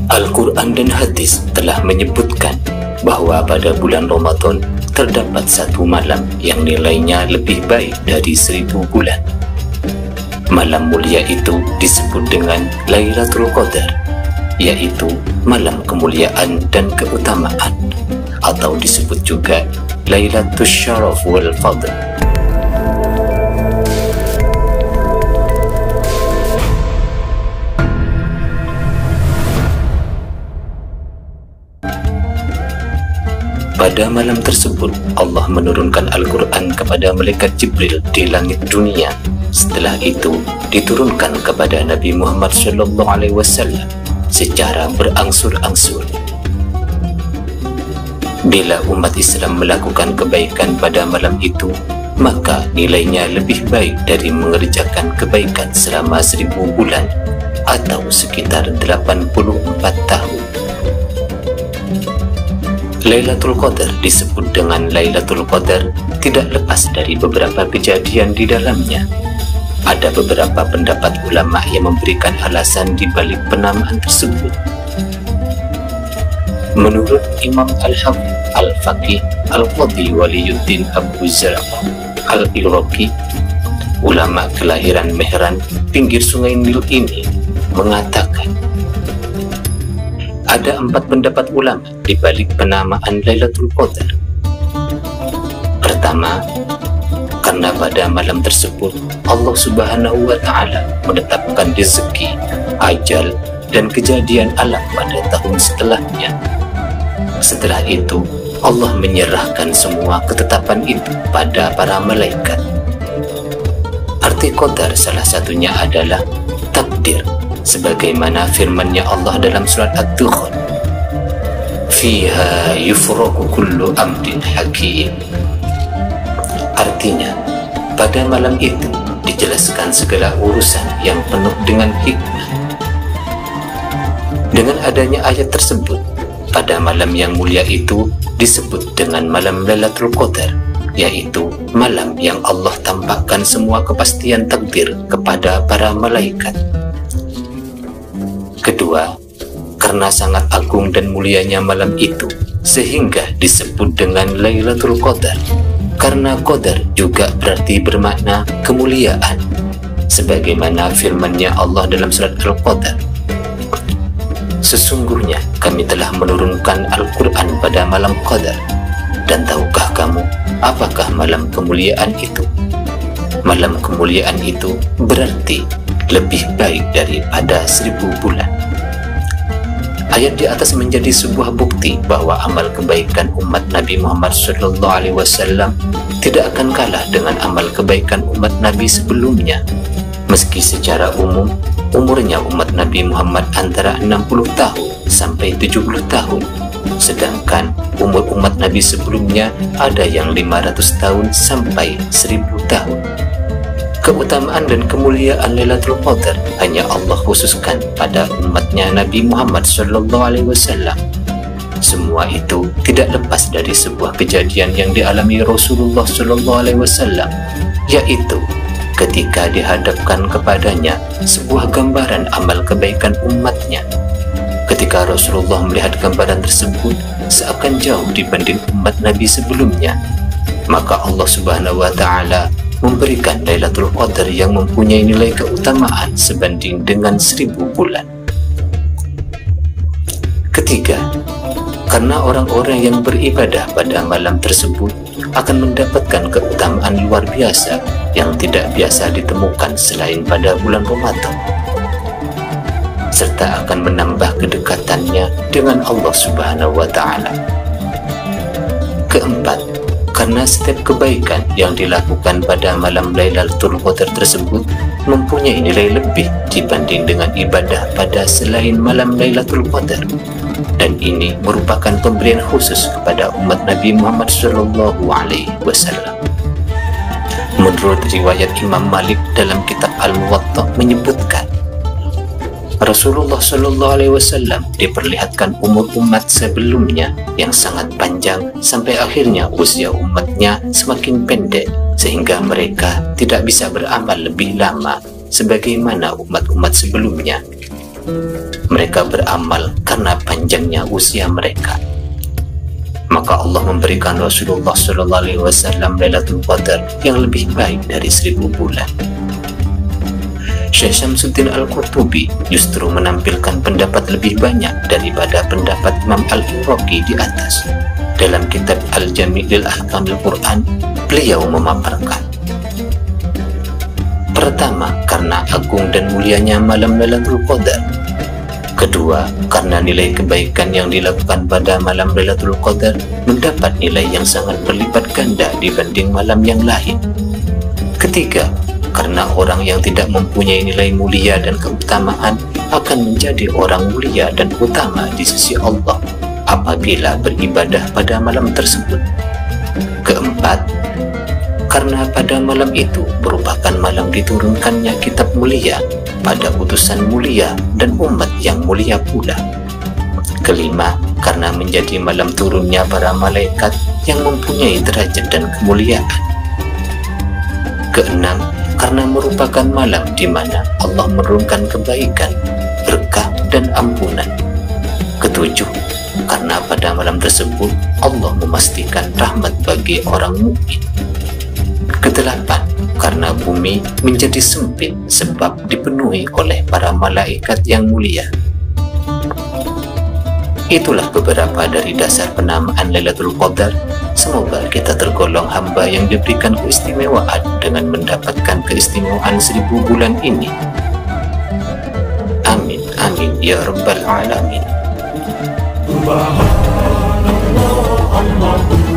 Al-Quran dan hadis telah menyebutkan bahwa pada bulan Ramadan terdapat satu malam yang nilainya lebih baik dari 1000 bulan. Malam mulia itu disebut dengan Lailatul Qadar, yaitu malam kemuliaan dan keutamaan, atau disebut juga Lailatul Syaraf wal Fadl. Pada malam tersebut, Allah menurunkan Al-Quran kepada malaikat Jibril di langit dunia. Setelah itu, diturunkan kepada Nabi Muhammad SAW secara berangsur-angsur. Bila umat Islam melakukan kebaikan pada malam itu, maka nilainya lebih baik dari mengerjakan kebaikan selama 1000 bulan atau sekitar 84 tahun. Lailatul Qadar disebut dengan Lailatul Qadar tidak lepas dari beberapa kejadian di dalamnya. Ada beberapa pendapat ulama yang memberikan alasan di balik penamaan tersebut. Menurut Imam Al-Hafidh Al-Faqih Al-Qadhi Waliyuddin Abu Zarq Al-Iraqi, ulama kelahiran Mehran, pinggir sungai Nil ini, mengatakan ada 4 pendapat ulama di balik penamaan Lailatul Qadar. Pertama, karena pada malam tersebut Allah Subhanahu wa Ta'ala menetapkan rezeki, ajal, dan kejadian alam pada tahun setelahnya. Setelah itu, Allah menyerahkan semua ketetapan itu pada para malaikat. Arti Qadar salah satunya adalah takdir, sebagaimana firman-Nya Allah dalam surat Ad-Dukhan, "Fiha yufraqu kullu amrin hakim." Artinya, pada malam itu dijelaskan segala urusan yang penuh dengan hikmah. Dengan adanya ayat tersebut, pada malam yang mulia itu disebut dengan malam Lailatul Qadar, yaitu malam yang Allah tampakkan semua kepastian takdir kepada para malaikat. Kedua, karena sangat agung dan mulianya malam itu, sehingga disebut dengan Lailatul Qadar. Karena Qadar juga berarti bermakna kemuliaan, sebagaimana firman-Nya Allah dalam surat Al-Qadar, "Sesungguhnya kami telah menurunkan Al-Quran pada malam Qadar, dan tahukah kamu apakah malam kemuliaan itu?" Malam kemuliaan itu berarti lebih baik daripada 1000 bulan. Ayat di atas menjadi sebuah bukti bahwa amal kebaikan umat Nabi Muhammad SAW tidak akan kalah dengan amal kebaikan umat Nabi sebelumnya. Meski secara umum umurnya umat Nabi Muhammad antara 60 tahun sampai 70 tahun, sedangkan umur umat Nabi sebelumnya ada yang 500 tahun sampai 1000 tahun. Keutamaan dan kemuliaan Lailatul Qadar hanya Allah khususkan pada umatnya Nabi Muhammad SAW. Semua itu tidak lepas dari sebuah kejadian yang dialami Rasulullah SAW, yaitu ketika dihadapkan kepadanya sebuah gambaran amal kebaikan umatnya. Ketika Rasulullah melihat gambaran tersebut seakan jauh dibanding umat Nabi sebelumnya, maka Allah Subhanahu wa Ta'ala memberikan Lailatul Qadar yang mempunyai nilai keutamaan sebanding dengan 1000 bulan. Ketiga, karena orang-orang yang beribadah pada malam tersebut akan mendapatkan keutamaan luar biasa yang tidak biasa ditemukan selain pada bulan Ramadan, serta akan menambah kedekatannya dengan Allah Subhanahu wa Ta'ala. Keempat, karena setiap kebaikan yang dilakukan pada malam Lailatul Qadar tersebut mempunyai nilai lebih dibanding dengan ibadah pada selain malam Lailatul Qadar, dan ini merupakan pemberian khusus kepada umat Nabi Muhammad SAW. Menurut riwayat Imam Malik dalam kitab Al-Muwatta menyebutkan, Rasulullah SAW diperlihatkan umur umat sebelumnya yang sangat panjang sampai akhirnya usia umatnya semakin pendek sehingga mereka tidak bisa beramal lebih lama sebagaimana umat-umat sebelumnya. Mereka beramal karena panjangnya usia mereka. Maka Allah memberikan Rasulullah SAW Lailatul Qadar yang lebih baik dari 1000 bulan. Syekh Syamsuddin Al-Qurtubi justru menampilkan pendapat lebih banyak daripada pendapat Imam Al-Iraqi di atas. Dalam kitab Al-Jami' lil Ahkamil Quran, beliau memaparkan: pertama, karena agung dan mulianya malam Lailatul Qadar. Kedua, karena nilai kebaikan yang dilakukan pada malam Lailatul Qadar mendapat nilai yang sangat berlipat ganda dibanding malam yang lain. Ketiga, karena orang yang tidak mempunyai nilai mulia dan keutamaan akan menjadi orang mulia dan utama di sisi Allah apabila beribadah pada malam tersebut. Keempat, karena pada malam itu merupakan malam diturunkannya kitab mulia pada utusan mulia dan umat yang mulia pula. Kelima, karena menjadi malam turunnya para malaikat yang mempunyai derajat dan kemuliaan. Keenam, karena merupakan malam di mana Allah menurunkan kebaikan, berkah, dan ampunan. Ketujuh, karena pada malam tersebut Allah memastikan rahmat bagi orang mukmin. Kedelapan, karena bumi menjadi sempit sebab dipenuhi oleh para malaikat yang mulia. Itulah beberapa dari dasar penamaan Lailatul Qadar. Semoga kita tergolong hamba yang diberikan keistimewaan dengan mendapatkan keistimewaan 1000 bulan ini. Amin, amin, ya Rabbal Alamin. Subhanallah, Allah.